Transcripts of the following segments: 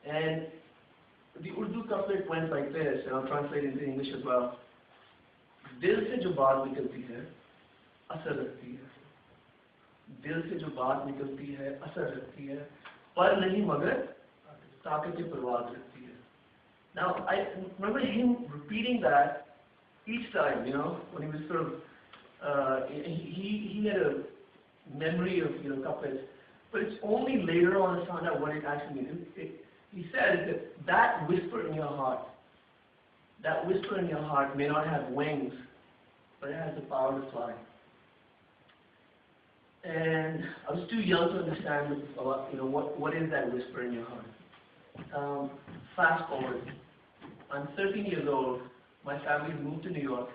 And the Urdu couplet went like this, and I'll translate it into English as well. दिल से जो बात निकलती है असर रखती है, दिल से जो बात निकलती है असर रखती है, पर नहीं मगर ताकत परवाज़ रखती है. Now I remember him repeating that each time, you know, when he was sort of he had a memory of, you know, couplets, but it's only later on I found out what it actually means. He said that whisper in your heart, that whisper in your heart may not have wings, but it has the power to fly. And I was too young to understand, you know, what is that whisper in your heart. Fast forward, I'm 13 years old. My family moved to New York,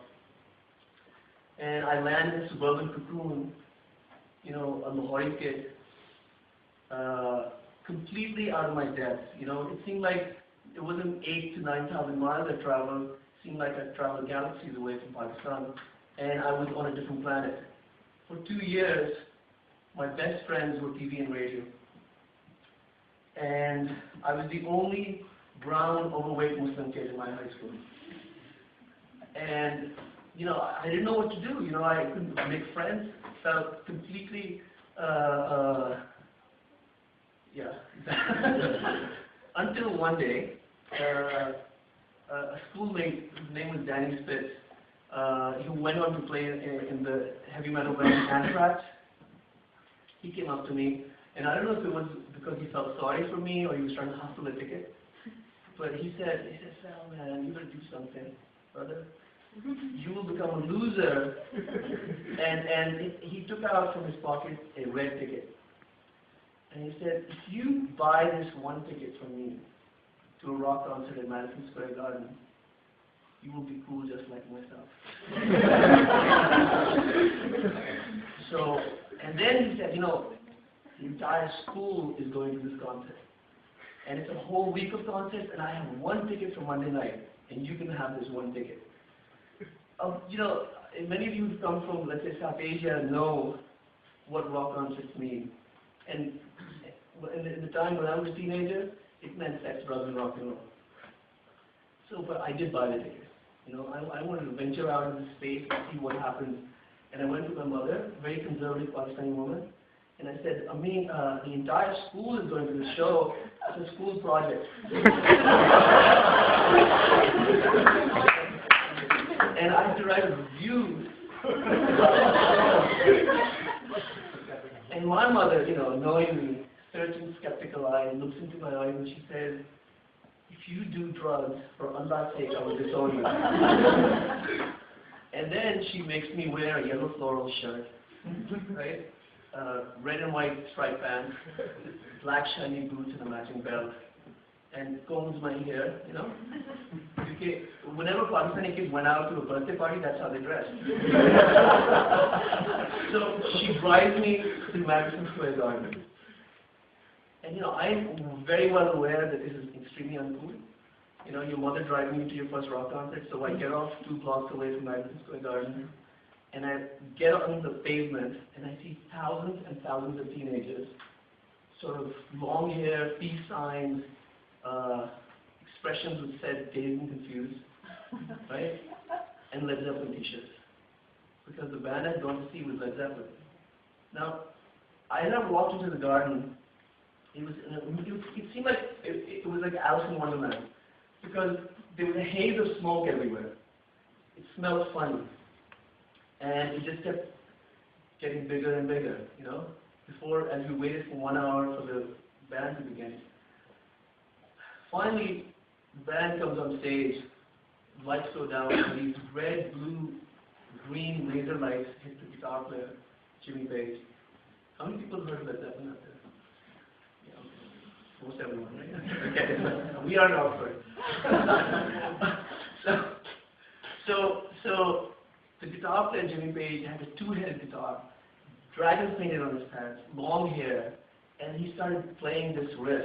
and I landed in a suburban cocoon, you know, a Lahori kid, completely out of my depth. You know, it seemed like it wasn't 8,000 to 9,000 miles I traveled. It seemed like I traveled galaxies away from Pakistan, and I was on a different planet. For 2 years, my best friends were TV and radio, and I was the only brown, overweight Muslim kid in my high school. And, you know, I didn't know what to do. You know, I couldn't make friends. Felt completely, until one day, a schoolmate, his name was Danny Spitz, who went on to play in the heavy metal band Anthrax. He came up to me, and I don't know if it was because he felt sorry for me or he was trying to hustle a ticket, but he said, Sal, man, you gotta do something, brother. You will become a loser. And he took out from his pocket a red ticket. And he said, if you buy this one ticket from me to a rock concert at Madison Square Garden, you will be cool just like myself. So, and then he said, you know, the entire school is going to this concert. And it's a whole week of concerts, and I have one ticket for Monday night, and you can have this one ticket. You know, many of you who come from, let's say, South Asia know what rock concerts mean. And in the time when I was a teenager, it meant sex, drugs, and rock and roll. So, but I did buy the ticket. You know, I wanted to venture out into space and see what happens. And I went to my mother, a very conservative Pakistani woman, and I said, Amin, the entire school is going to the show. It's a school project. And I had to write a review. And my mother, you know, knowing me, searching skeptical eye, looks into my eyes and she says, if you do drugs, for Allah's sake, I will disown you. And then she makes me wear a yellow floral shirt, right? Red and white striped pants, black shiny boots and a matching belt, and combs my hair, you know? Okay, whenever Pakistani kids went out to a birthday party, that's how they dressed. So she drives me to Madison Square Garden. And you know, I'm very well aware that this is extremely uncool. You know, your mother driving you to your first rock concert, so I get off 2 blocks away from Madison Square Garden, and I get on the pavement, and I see thousands and thousands of teenagers, sort of long hair, peace signs, expressions which said dazed and confused, right? And Led Zeppelin t-shirts. Because the band I'd gone to see was Led Zeppelin. Now, as I walked into the garden, it seemed like it was like Alice in Wonderland. Because there was a haze of smoke everywhere. It smelled funny. And it just kept getting bigger and bigger, you know? Before, as we waited for 1 hour for the band to begin. Finally, the band comes on stage, lights go down, and these red, blue, green laser lights hit the guitar player, Jimmy Page. How many people have heard of Led Zeppelin out there? Most everyone, right? Okay, we are in Oxford. So the guitar player, Jimmy Page, had a 2-headed guitar, dragons painted on his pants, long hair, and he started playing this riff.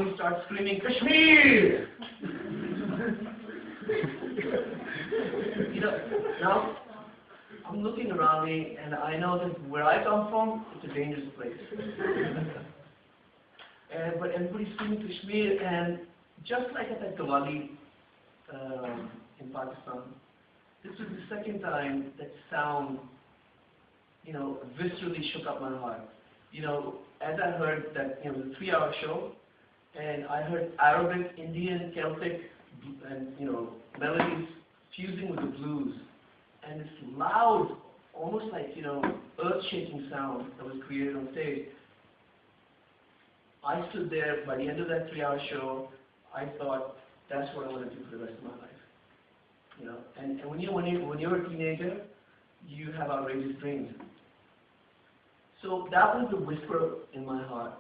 we start screaming, Kashmir! Now, I'm looking around me, and I know that where I come from, it's a dangerous place. But everybody's screaming Kashmir, and just like at that Diwali in Pakistan, this was the second time that sound, viscerally shook up my heart. As I heard that, it was a 3-hour show, and I heard Arabic, Indian, Celtic, and, melodies fusing with the blues. And this loud, almost like, earth-shaking sound that was created on stage. I stood there, by the end of that 3-hour show, I thought, that's what I want to do for the rest of my life. And when you're a teenager, you have outrageous dreams. So that was the whisper in my heart,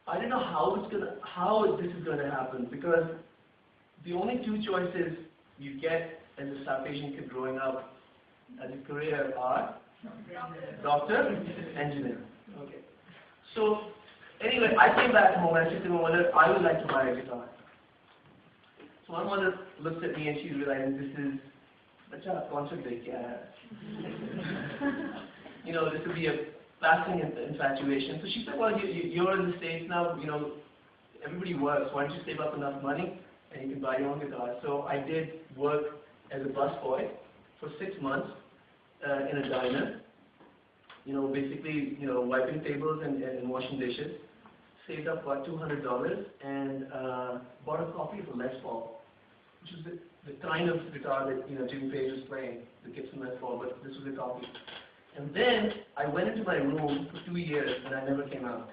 I didn't know how this is going to happen, because the only two choices you get as a South Asian kid growing up as a career are doctor, engineer. Okay. So anyway, I came back home and I said to my mother, I would like to buy a guitar. So my mother looks at me and she realizes this is such a concert day. This would be a lasting infatuation. So she said, well, you're in the States now, everybody works. Why don't you save up enough money and you can buy your own guitar? So I did work as a busboy for 6 months in a diner. Basically, wiping tables and washing dishes. Saved up about $200 and bought a copy of a Les Paul, which was the kind of guitar that Jimmy Page was playing, the Gibson Les Paul, but this was a copy. And then I went into my room for 2 years and I never came out.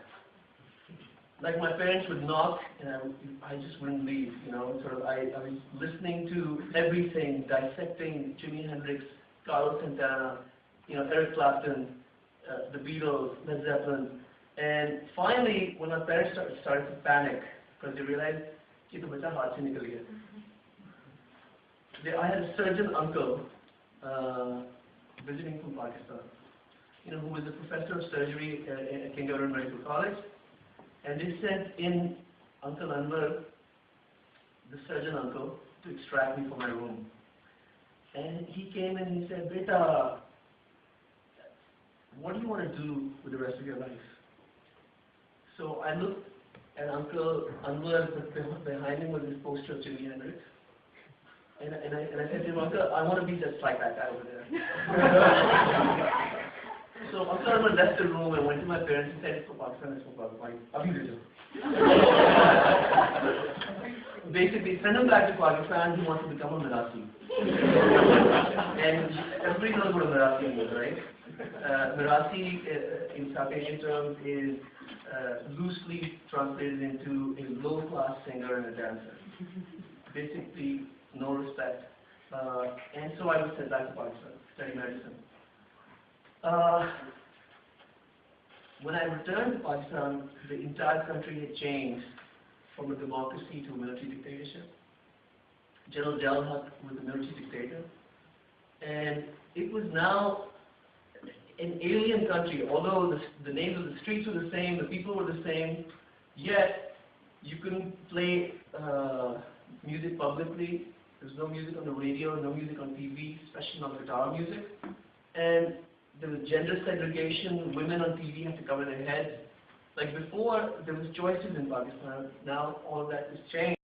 Like my parents would knock and I just wouldn't leave. I was listening to everything, dissecting Jimi Hendrix, Carlos Santana, Eric Clapton, the Beatles, Led Zeppelin. And finally, when my parents started to panic, because they realized, I had a surgeon uncle visiting from Pakistan, who was a professor of surgery at King Edward Medical College. And they sent in Uncle Anwar, the surgeon uncle, to extract me from my room. And he came and he said, Beta, what do you want to do with the rest of your life? So I looked at Uncle Anwar, but behind him was this poster of Jimi Hendrix. And I said to him, Uncle, I want to be just like that guy over there. So Uncle Anwar left the room and went to my parents and said, it's for Pakistan, it's for Pakistan. Abhi bhejo. Basically, send him back to Pakistan, he wants to become a Marathi. And everybody knows what a Marathi is, right? Marathi, in South Asian terms, is loosely translated into a low-class singer and a dancer. Basically, no respect. And so I was sent back to Pakistan to study medicine. When I returned to Pakistan, the entire country had changed from a democracy to a military dictatorship. General Jal Haq was the military dictator. And it was now an alien country, although the names of the streets were the same, the people were the same, yet you couldn't play music publicly. There was no music on the radio, no music on TV, especially not guitar music. And there was gender segregation, women on TV had to cover their heads. Like before, there was choices in Pakistan, now all of that has changed.